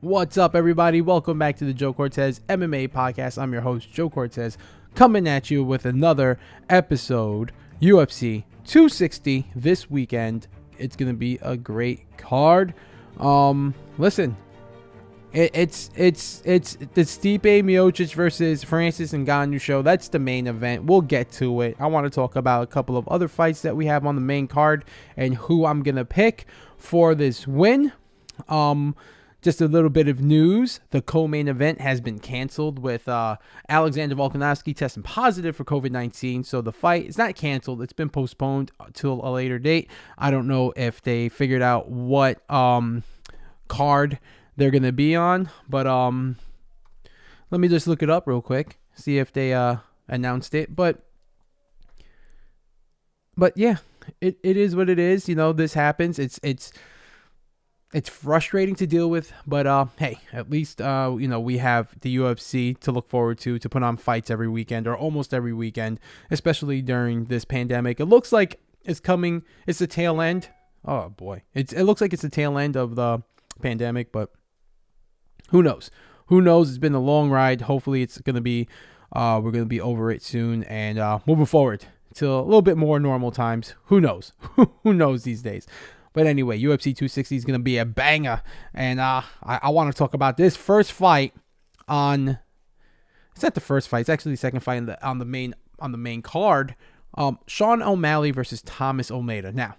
What's up, everybody? Welcome back to the Joe Cortez MMA podcast. I'm your host, Joe Cortez, coming at you with another episode. UFC 260 this weekend. It's gonna be a great card. Listen, it's the Stipe Miocic versus Francis Ngannou show. That's the main event. We'll get to it. I want to talk about a couple of other fights that we have on the main card and who I'm gonna pick for this win. Just a little bit of news. The co-main event has been canceled with Alexander Volkanovski testing positive for COVID-19. So the fight is not canceled. It's been postponed till a later date. I don't know if they figured out what card they're going to be on. But let me just look it up real quick. See if they announced it. But yeah, it is what it is. You know, this happens. It's frustrating to deal with, but hey, at least we have the UFC to look forward to put on fights every weekend or almost every weekend, especially during this pandemic. It looks like it's coming. It's the tail end. Oh boy, it looks like it's the tail end of the pandemic, but who knows? Who knows? It's been a long ride. Hopefully, it's gonna be we're gonna be over it soon and moving forward to a little bit more normal times. Who knows? Who knows these days? But anyway, UFC 260 is going to be a banger. And I want to talk about this first fight on... It's not the first fight. It's actually the second fight on the main card. Sean O'Malley versus Thomas Almeida. Now,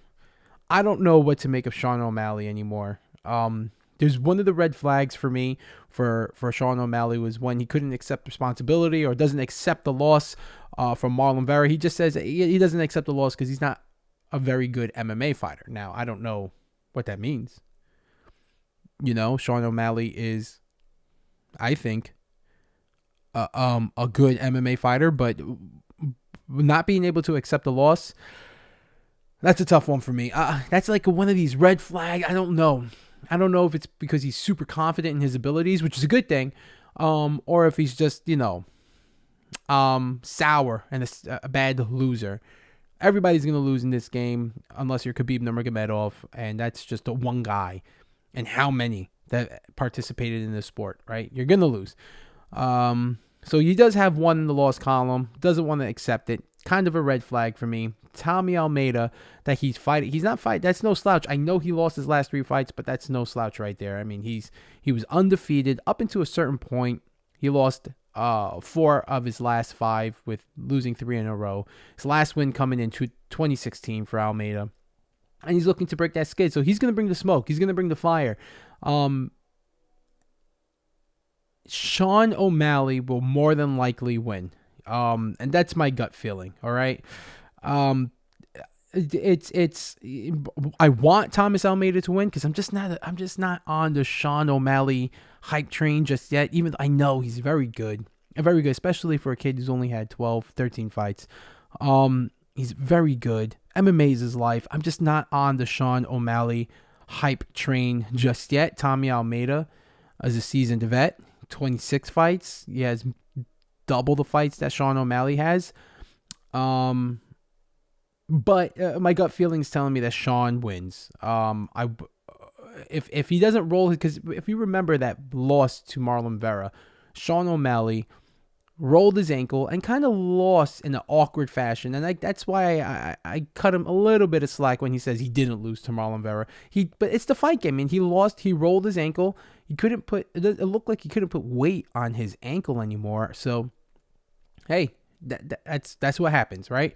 I don't know what to make of Sean O'Malley anymore. There's one of the red flags for me for Sean O'Malley was when he couldn't accept responsibility or doesn't accept the loss from Marlon Vera. He just says he doesn't accept the loss because he's not a very good MMA fighter. Now, I don't know what that means. You know, Sean O'Malley is, I think, a good MMA fighter, but not being able to accept the loss, that's a tough one for me. That's like one of these red flags. I don't know. I don't know if it's because he's super confident in his abilities, which is a good thing, or if he's just, sour and a bad loser. Everybody's going to lose in this game unless you're Khabib Nurmagomedov, and that's just the one guy and how many that participated in this sport, right? You're going to lose. So he does have one in the loss column, doesn't want to accept it. Kind of a red flag for me. Tommy Almeida, that he's fighting. He's not fighting. That's no slouch. I know he lost his last 3 fights, but that's no slouch right there. I mean, he was undefeated up until a certain point. He lost 4 of his last 5 with losing 3 in a row. His last win coming in 2016 for Almeida. And he's looking to break that skid. So he's going to bring the smoke. He's going to bring the fire. Sean O'Malley will more than likely win. And that's my gut feeling. All right. I want Thomas Almeida to win because I'm just not on the Sean O'Malley hype train just yet, even though I know he's very good, especially for a kid who's only had 12, 13 fights. He's very good. MMA is his life. I'm just not on the Sean O'Malley hype train just yet. Tommy Almeida is a seasoned vet, 26 fights. He has double the fights that Sean O'Malley has. But my gut feeling is telling me that Sean wins. If he doesn't roll, because if you remember that loss to Marlon Vera, Sean O'Malley rolled his ankle and kind of lost in an awkward fashion, and that's why I cut him a little bit of slack when he says he didn't lose to Marlon Vera. But it's the fight game, and he lost. He rolled his ankle. It looked like he couldn't put weight on his ankle anymore. So, hey, that's what happens, right?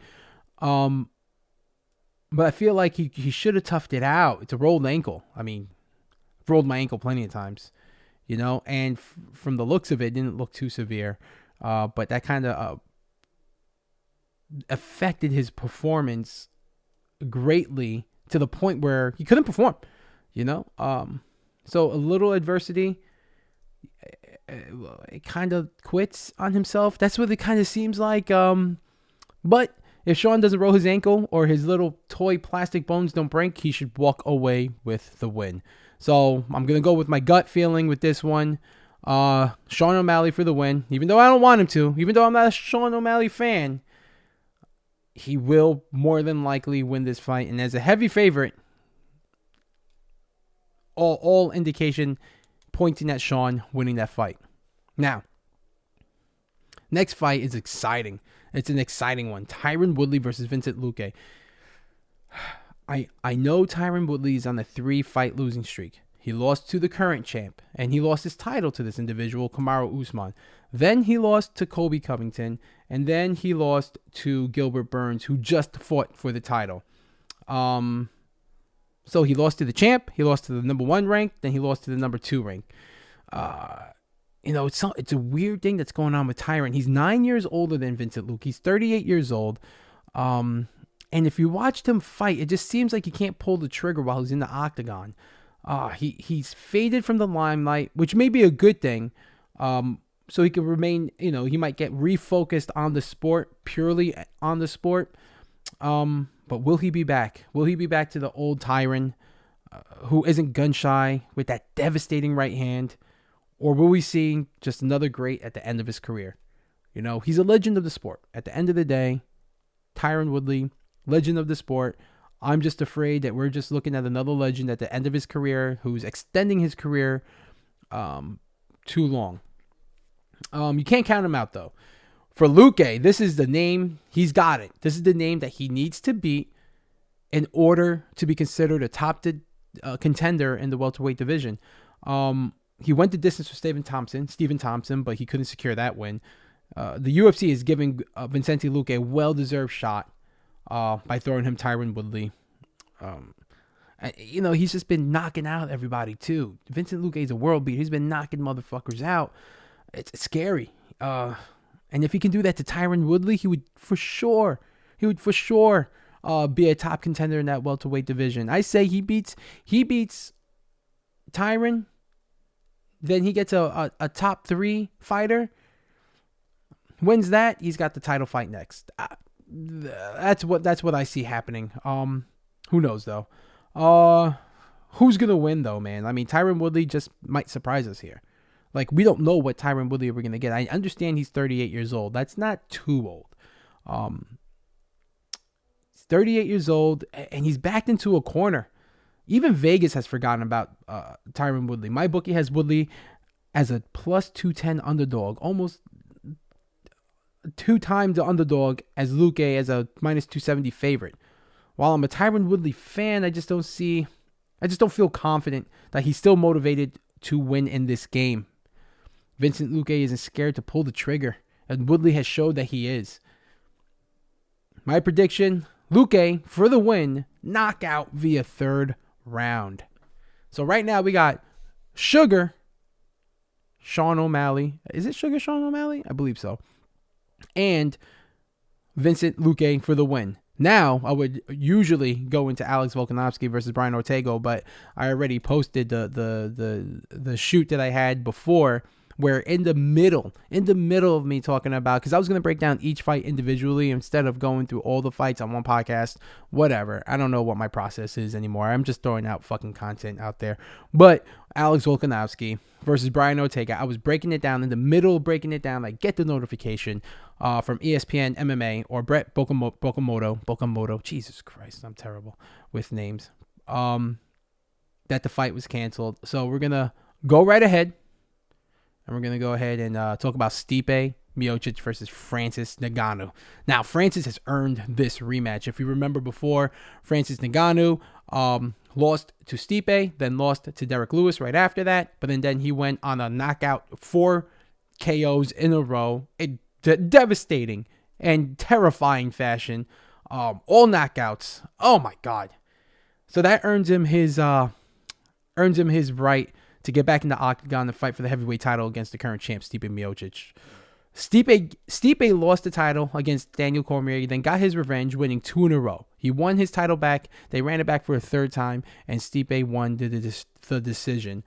But I feel like he should have toughed it out. It's a rolled ankle. I mean, I've rolled my ankle plenty of times, and from the looks of it, didn't look too severe. But that kind of affected his performance greatly to the point where he couldn't perform, So a little adversity, it kind of quits on himself. That's what it kind of seems like. But if Sean doesn't roll his ankle or his little toy plastic bones don't break, he should walk away with the win. So I'm going to go with my gut feeling with this one. Sean O'Malley for the win. Even though I don't want him to, even though I'm not a Sean O'Malley fan, he will more than likely win this fight. And as a heavy favorite, all indication pointing at Sean winning that fight. Now, next fight is exciting. It's an exciting one. Tyron Woodley versus Vincent Luque. I know Tyron Woodley is on a 3-fight losing streak. He lost to the current champ, and he lost his title to this individual, Kamaru Usman. Then he lost to Colby Covington, and then he lost to Gilbert Burns, who just fought for the title. So he lost to the champ, he lost to the number 1 rank, then he lost to the number 2 rank. It's a weird thing that's going on with Tyron. He's 9 years older than Vincent Luque. He's 38 years old. And if you watched him fight, it just seems like he can't pull the trigger while he's in the octagon. He's faded from the limelight, which may be a good thing. So he can remain, he might get refocused on the sport, purely on the sport. But will he be back? Will he be back to the old Tyron, who isn't gun shy with that devastating right hand? Or will we see just another great at the end of his career? He's a legend of the sport. At the end of the day, Tyron Woodley, legend of the sport. I'm just afraid that we're just looking at another legend at the end of his career who's extending his career too long. You can't count him out, though. For Luque, this is the name. He's got it. This is the name that he needs to beat in order to be considered a top contender in the welterweight division. He went the distance for Stephen Thompson, but he couldn't secure that win. The UFC is giving Vicente Luque a well-deserved shot by throwing him Tyron Woodley. He's just been knocking out everybody, too. Vincent Luque is a world beater. He's been knocking motherfuckers out. It's scary. And if he can do that to Tyron Woodley, he would for sure be a top contender in that welterweight division. I say he beats Tyron, then he gets a top 3 fighter. Wins that, he's got the title fight next. That's what I see happening. Who knows though? Who's gonna win though, man? I mean, Tyron Woodley just might surprise us here. Like, we don't know what Tyron Woodley we're gonna get. I understand he's 38 years old. That's not too old. He's 38 years old, and he's backed into a corner. Even Vegas has forgotten about Tyron Woodley. MyBookie has Woodley as a plus 210 underdog, almost 2 times the underdog as Luque as a minus 270 favorite. While I'm a Tyron Woodley fan, I just don't feel confident that he's still motivated to win in this game. Vincent Luque isn't scared to pull the trigger, and Woodley has showed that he is. My prediction, Luque for the win, knockout via 3rd round. So right now we got Sugar Sean O'Malley. Is it Sugar Sean O'Malley? I believe so. And Vincent Luque for the win. Now, I would usually go into Alex Volkanovski versus Brian Ortega, but I already posted the shoot that I had before, where in the middle of me talking about, because I was going to break down each fight individually instead of going through all the fights on one podcast, whatever. I don't know what my process is anymore. I'm just throwing out fucking content out there. But Alex Volkanovski versus Brian Ortega, I was breaking it down in the middle, like get the notification from ESPN MMA or Brett Bokamoto. Jesus Christ, I'm terrible with names. That the fight was canceled. So we're going to go right ahead. And we're going to go ahead and talk about Stipe Miocic versus Francis Ngannou. Now, Francis has earned this rematch. If you remember before, Francis Ngannou lost to Stipe, then lost to Derek Lewis right after that. But then he went on a knockout, 4 KOs in a row. A devastating and terrifying fashion. All knockouts. Oh, my God. So that earns him his right to get back in the octagon and fight for the heavyweight title against the current champ, Stipe Miocic. Stipe lost the title against Daniel Cormier, then got his revenge, winning 2 in a row. He won his title back. They ran it back for a 3rd time, and Stipe won the decision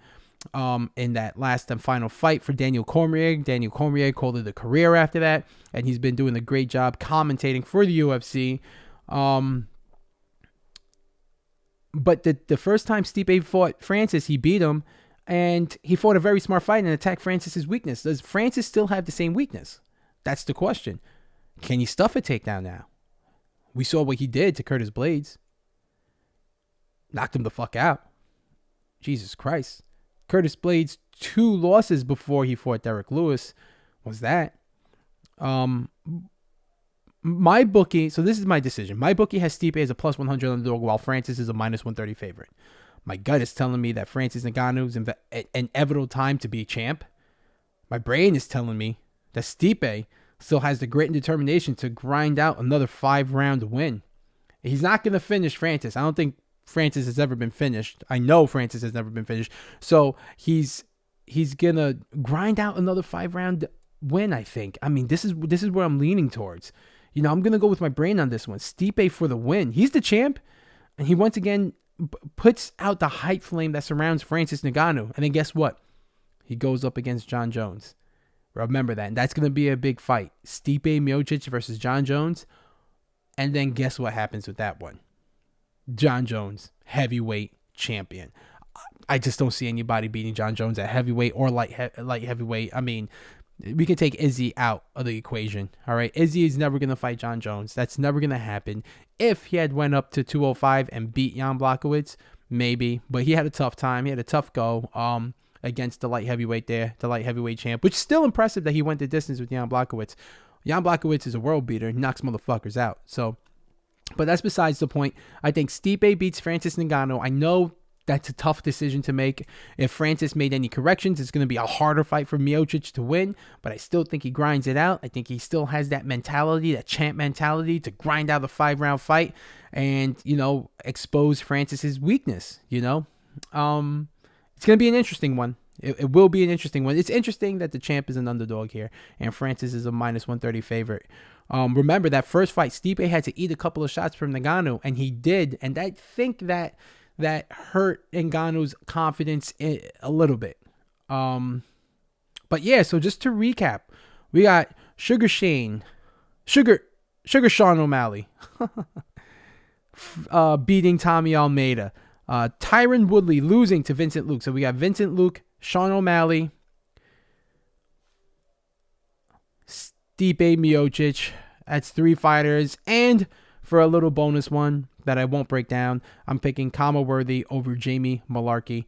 in that last and final fight for Daniel Cormier. Daniel Cormier called it a career after that, and he's been doing a great job commentating for the UFC. But the first time Stipe fought Francis, he beat him. And he fought a very smart fight and attacked Francis's weakness. Does Francis still have the same weakness? That's the question. Can he stuff a takedown now? We saw what he did to Curtis Blades. Knocked him the fuck out. Jesus Christ. Curtis Blades 2 losses before he fought Derek Lewis was that. My bookie, so this is my decision. My bookie has Stipe as a plus 100 underdog, while Francis is a minus 130 favorite. My gut is telling me that Francis Ngannou is an inevitable time to be a champ. My brain is telling me that Stipe still has the grit and determination to grind out another 5-round win. He's not going to finish Francis. I don't think Francis has ever been finished. I know Francis has never been finished. So he's going to grind out another 5-round win, I think. I mean, this is where I'm leaning towards. I'm going to go with my brain on this one. Stipe for the win. He's the champ, and he once again puts out the hype flame that surrounds Francis Ngannou. And then guess what? He goes up against Jon Jones. Remember that. And that's going to be a big fight. Stipe Miocic versus Jon Jones. And then guess what happens with that one? Jon Jones, heavyweight champion. I just don't see anybody beating Jon Jones at heavyweight or light heavyweight. I mean, we can take Izzy out of the equation. All right. Izzy is never going to fight Jon Jones. That's never going to happen. If he had went up to 205 and beat Jan Blachowicz, maybe. But he had a tough time. He had a tough go against the light heavyweight there, the light heavyweight champ, which is still impressive that he went the distance with Jan Blachowicz. Jan Blachowicz is a world beater. He knocks motherfuckers out. So, but that's besides the point. I think Stipe beats Francis Ngannou. I know that's a tough decision to make. If Francis made any corrections, it's going to be a harder fight for Miocic to win, but I still think he grinds it out. I think he still has that mentality, that champ mentality to grind out a 5-round fight and, expose Francis's weakness, It's going to be an interesting one. It will be an interesting one. It's interesting that the champ is an underdog here and Francis is a minus 130 favorite. Remember that first fight, Stipe had to eat a couple of shots from Ngannou, and he did, and I think that hurt Ngannou's confidence a little bit. But yeah, so just to recap, we got Sugar Sean O'Malley beating Tommy Almeida. Tyron Woodley losing to Vincent Luke. So we got Vincent Luke, Sean O'Malley, Stipe Miocic. That's 3 fighters. And for a little bonus one that I won't break down, I'm picking Kama Worthy over Jamie Malarkey.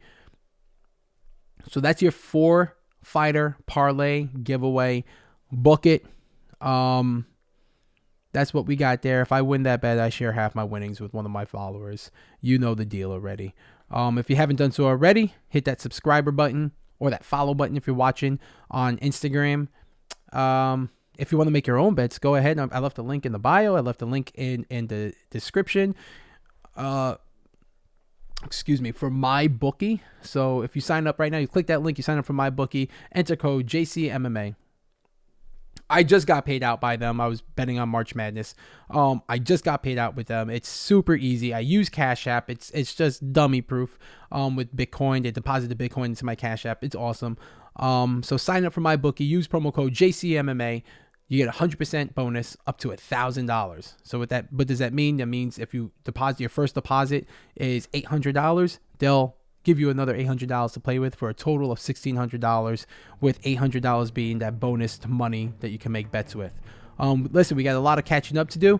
So that's your 4-fighter parlay giveaway. Book it. That's what we got there. If I win that bet, I share half my winnings with one of my followers. You know the deal already. If you haven't done so already, hit that subscriber button or that follow button if you're watching on Instagram. If you want to make your own bets, go ahead. I left a link in the bio. I left a link in the description. For MyBookie. So if you sign up right now, you click that link, you sign up for MyBookie, enter code JCMMA. I just got paid out by them. I was betting on March Madness. I just got paid out with them. It's super easy. I use Cash App. It's just dummy proof. With Bitcoin, they deposit the Bitcoin into my Cash App. It's awesome. So sign up for MyBookie. Use promo code JCMMA. You get 100% bonus up to $1,000. So what does that mean? That means if you deposit, your first deposit is $800, they'll give you another $800 to play with for a total of $1,600, with $800 being that bonus money that you can make bets with. Listen, we got a lot of catching up to do.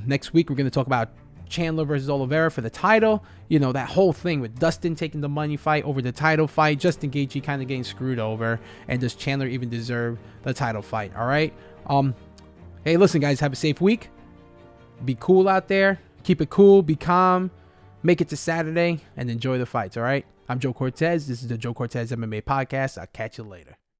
Next week, we're going to talk about Chandler versus Oliveira for the title. That whole thing with Dustin taking the money fight over the title fight, Justin Gaethje kind of getting screwed over, and does Chandler even deserve the title fight? All right. Hey, listen, guys, have a safe week. Be cool out there. Keep it cool. Be calm. Make it to Saturday and enjoy the fights. All right. I'm Joe Cortez. This is the Joe Cortez MMA podcast. I'll catch you later.